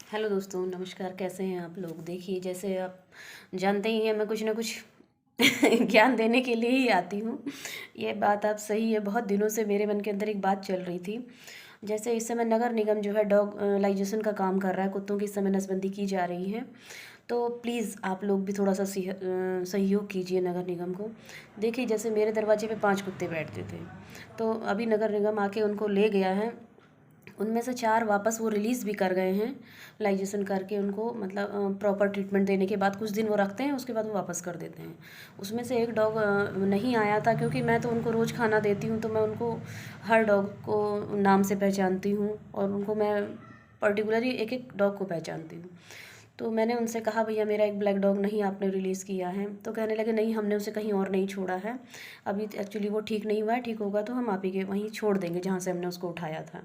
Hello दोस्तों, नमस्कार। कैसे हैं आप लोग? देखिए, जैसे आप जानते ही हैं, मैं कुछ ना कुछ ज्ञान देने के लिए ही आती हूँ। ये बात आप सही है। बहुत दिनों से मेरे मन के अंदर एक बात चल रही थी। जैसे इस समय नगर निगम जो है डॉग लाइजेशन का काम कर रहा है, कुत्तों की इस समय नसबंदी की जा रही है। तो प्लीज़ आप लोग भी थोड़ा सा सहयोग कीजिए नगर निगम को। देखिए, जैसे मेरे दरवाजे पे 5 कुत्ते बैठते थे, तो अभी नगर निगम आके उनको ले गया है। उनमें से 4 वापस वो रिलीज़ भी कर गए हैं, लाइजेशन करके उनको मतलब प्रॉपर ट्रीटमेंट देने के बाद कुछ दिन वो रखते हैं, उसके बाद वो वापस कर देते हैं। उसमें से एक डॉग नहीं आया था, क्योंकि मैं तो उनको रोज़ खाना देती हूँ, तो मैं उनको हर डॉग को नाम से पहचानती हूँ और उनको मैं पर्टिकुलरली एक-एक डॉग को पहचानती हूँ। तो मैंने उनसे कहा, भैया मेरा एक ब्लैक डॉग नहीं आपने रिलीज़ किया है। तो कहने लगे, नहीं हमने उसे कहीं और नहीं छोड़ा है, अभी एक्चुअली वो ठीक नहीं हुआ है, ठीक होगा तो हम आप ही के वहीं छोड़ देंगे जहाँ से हमने उसको उठाया था।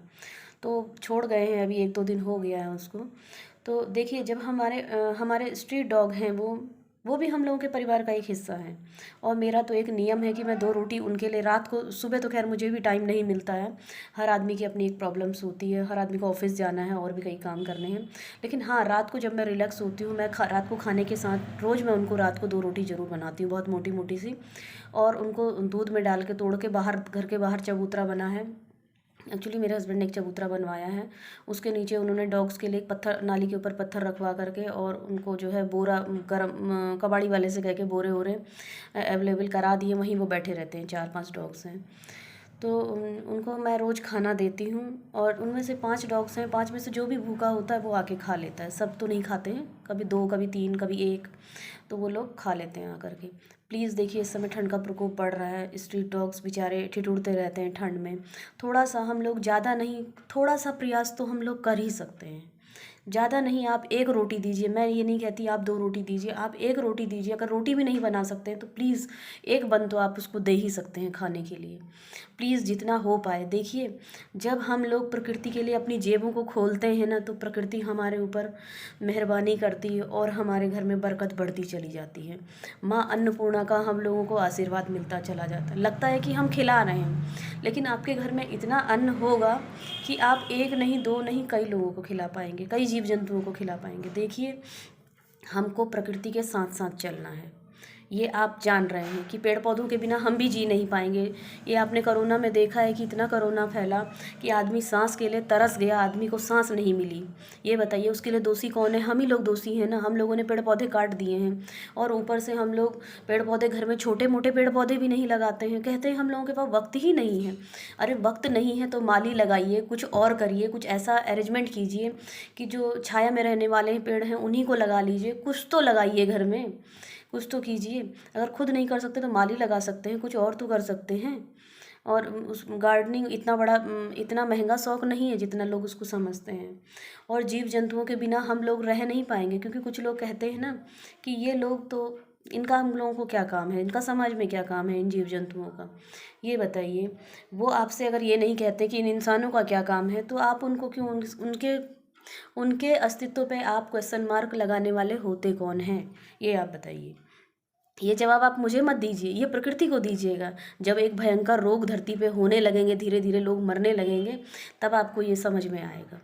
तो छोड़ गए हैं, अभी 1-2 दिन हो गया है उसको। तो देखिए, जब हमारे स्ट्रीट डॉग हैं वो भी हम लोगों के परिवार का एक हिस्सा है। और मेरा तो एक नियम है कि मैं 2 रोटी उनके लिए रात को, सुबह तो खैर मुझे भी टाइम नहीं मिलता है, हर आदमी की अपनी एक प्रॉब्लम्स होती है, हर आदमी को ऑफिस जाना है और भी कई काम करने हैं। लेकिन हाँ, रात को जब मैं रिलैक्स होती हूँ, मैं रात को खाने के साथ रोज़ मैं उनको रात को 2 रोटी ज़रूर बनाती हूँ, बहुत मोटी मोटी सी। और उनको दूध में डाल के तोड़ के बाहर, घर के बाहर चबूतरा बना है। एक्चुअली मेरे हस्बैंड ने एक चबूतरा बनवाया है, उसके नीचे उन्होंने डॉग्स के लिए एक पत्थर, नाली के ऊपर पत्थर रखवा करके, और उनको जो है बोरा गरम कबाड़ी वाले से कह के बोरे वोरे अवेलेबल करा दिए, वहीं वो बैठे रहते हैं। 4-5 डॉग्स हैं, तो उनको मैं रोज़ खाना देती हूँ। और उनमें से 5 डॉग्स हैं, 5 में से जो भी भूखा होता है वो आके खा लेता है। सब तो नहीं खाते हैं, कभी 2, कभी 3, कभी 1, तो वो लोग खा लेते हैं आकर के। प्लीज़ देखिए, इस समय ठंड का प्रकोप बढ़ रहा है, स्ट्रीट डॉग्स बेचारे ठिठुरते रहते हैं ठंड में। थोड़ा सा हम लोग, ज़्यादा नहीं, थोड़ा सा प्रयास तो हम लोग कर ही सकते हैं। ज़्यादा नहीं, आप 1 रोटी दीजिए, मैं ये नहीं कहती आप 2 रोटी दीजिए, आप 1 रोटी दीजिए। अगर रोटी भी नहीं बना सकते हैं तो प्लीज़ 1 बन तो आप उसको दे ही सकते हैं खाने के लिए। प्लीज़ जितना हो पाए। देखिए, जब हम लोग प्रकृति के लिए अपनी जेबों को खोलते हैं ना, तो प्रकृति हमारे ऊपर मेहरबानी करती है और हमारे घर में बरकत बढ़ती चली जाती है। माँ अन्नपूर्णा का हम लोगों को आशीर्वाद मिलता चला जाता है। लगता है कि हम खिला रहे हैं, लेकिन आपके घर में इतना अन्न होगा कि आप 1 नहीं, 2 नहीं, कई लोगों को खिला पाएंगे, कई जीव जंतुओं को खिला पाएंगे। देखिए, हमको प्रकृति के साथ साथ चलना है। ये आप जान रहे हैं कि पेड़ पौधों के बिना हम भी जी नहीं पाएंगे। ये आपने कोरोना में देखा है कि इतना कोरोना फैला कि आदमी सांस के लिए तरस गया, आदमी को सांस नहीं मिली। ये बताइए, उसके लिए दोषी कौन है? हम ही लोग दोषी हैं ना। हम लोगों ने पेड़ पौधे काट दिए हैं, और ऊपर से हम लोग पेड़ पौधे, घर में छोटे मोटे पेड़ पौधे भी नहीं लगाते हैं। कहते हैं हम लोगों के पास वक्त ही नहीं है। अरे वक्त नहीं है तो माली लगाइए, कुछ और करिए, कुछ ऐसा अरेंजमेंट कीजिए कि जो छाया में रहने वाले पेड़ हैं उन्हीं को लगा लीजिए। कुछ तो लगाइए घर में, कुछ तो कीजिए। अगर खुद नहीं कर सकते तो माली लगा सकते हैं, कुछ और तो कर सकते हैं। और उस गार्डनिंग इतना बड़ा, इतना महंगा शौक़ नहीं है जितना लोग उसको समझते हैं। और जीव जंतुओं के बिना हम लोग रह नहीं पाएंगे, क्योंकि कुछ लोग कहते हैं ना कि ये लोग तो, इनका हम लोगों को क्या काम है, इनका समाज में क्या काम है इन जीव जंतुओं का? ये बताइए। वो आपसे अगर ये नहीं कहते कि इन इंसानों का क्या काम है, तो आप उनको क्यों, उनके उनके अस्तित्व पे आप क्वेश्चन मार्क लगाने वाले होते कौन हैं? ये आप बताइए। ये जवाब आप मुझे मत दीजिए, ये प्रकृति को दीजिएगा। जब एक भयंकर रोग धरती पे होने लगेंगे, धीरे धीरे लोग मरने लगेंगे, तब आपको ये समझ में आएगा।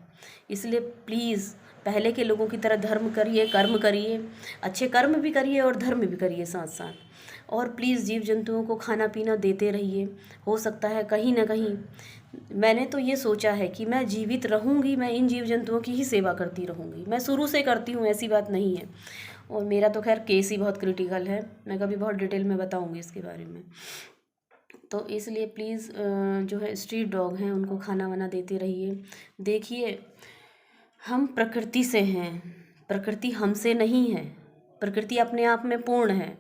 इसलिए प्लीज़, पहले के लोगों की तरह धर्म करिए, कर्म करिए, अच्छे कर्म भी करिए और धर्म भी करिए साथ साथ। और प्लीज़ जीव जंतुओं को खाना पीना देते रहिए। हो सकता है कहीं ना कहीं, मैंने तो ये सोचा है कि मैं जीवित रहूँगी, मैं इन जीव जंतुओं की ही सेवा करती रहूँगी। मैं शुरू से करती हूँ, ऐसी बात नहीं है। और मेरा तो खैर केस ही बहुत क्रिटिकल है, मैं कभी बहुत डिटेल में बताऊँगी इसके बारे में। तो इसलिए प्लीज़, जो है स्ट्रीट डॉग हैं उनको खाना वाना देते रहिए। देखिए, हम प्रकृति से हैं, प्रकृति हमसे नहीं है। प्रकृति अपने आप में पूर्ण है,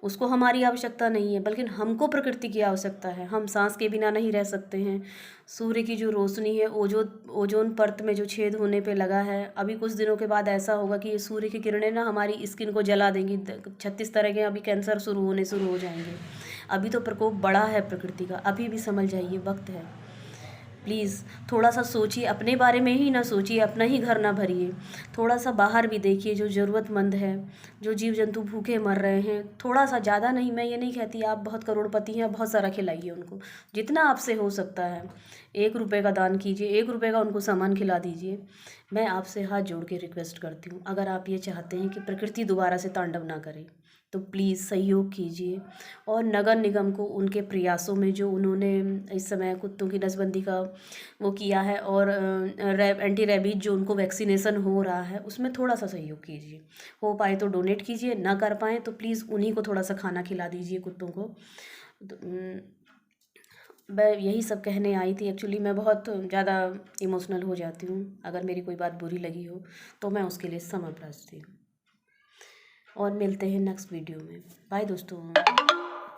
उसको हमारी आवश्यकता नहीं है, बल्कि हमको प्रकृति की आवश्यकता है। हम सांस के बिना नहीं रह सकते हैं। सूर्य की जो रोशनी है, ओजोन परत में जो छेद होने पे लगा है, अभी कुछ दिनों के बाद ऐसा होगा कि ये सूर्य की किरणें ना हमारी स्किन को जला देंगी। 36 तरह के अभी कैंसर शुरू हो जाएंगे। अभी तो प्रकोप बड़ा है प्रकृति का, अभी भी समझ जाइए, वक्त है। प्लीज़ थोड़ा सा सोचिए, अपने बारे में ही ना सोचिए, अपना ही घर ना भरिए। थोड़ा सा बाहर भी देखिए, जो ज़रूरतमंद है, जो जीव जंतु भूखे मर रहे हैं, थोड़ा सा, ज़्यादा नहीं। मैं ये नहीं कहती आप बहुत करोड़पति हैं, बहुत सारा खिलाइए उनको, जितना आपसे हो सकता है। 1 रुपये का दान कीजिए, 1 रुपये का उनको सामान खिला दीजिए। मैं आपसे हाथ जोड़ के रिक्वेस्ट करती हूँ, अगर आप ये चाहते हैं कि प्रकृति दोबारा से तांडव ना करे तो प्लीज़ सहयोग कीजिए। और नगर निगम को उनके प्रयासों में जो उन्होंने इस समय कुत्तों की नसबंदी का वो किया है, और एंटी रेबीज जो उनको वैक्सीनेशन हो रहा है उसमें थोड़ा सा सहयोग कीजिए। हो पाए तो डोनेट कीजिए, ना कर पाएँ तो प्लीज़ उन्हीं को थोड़ा सा खाना खिला दीजिए कुत्तों को। तो मैं यही सब कहने आई थी। एक्चुअली मैं बहुत ज़्यादा इमोशनल हो जाती हूँ, अगर मेरी कोई बात बुरी लगी हो तो मैं उसके लिए क्षमा प्रार्थी हूँ। और मिलते हैं नेक्स्ट वीडियो में। बाय दोस्तों।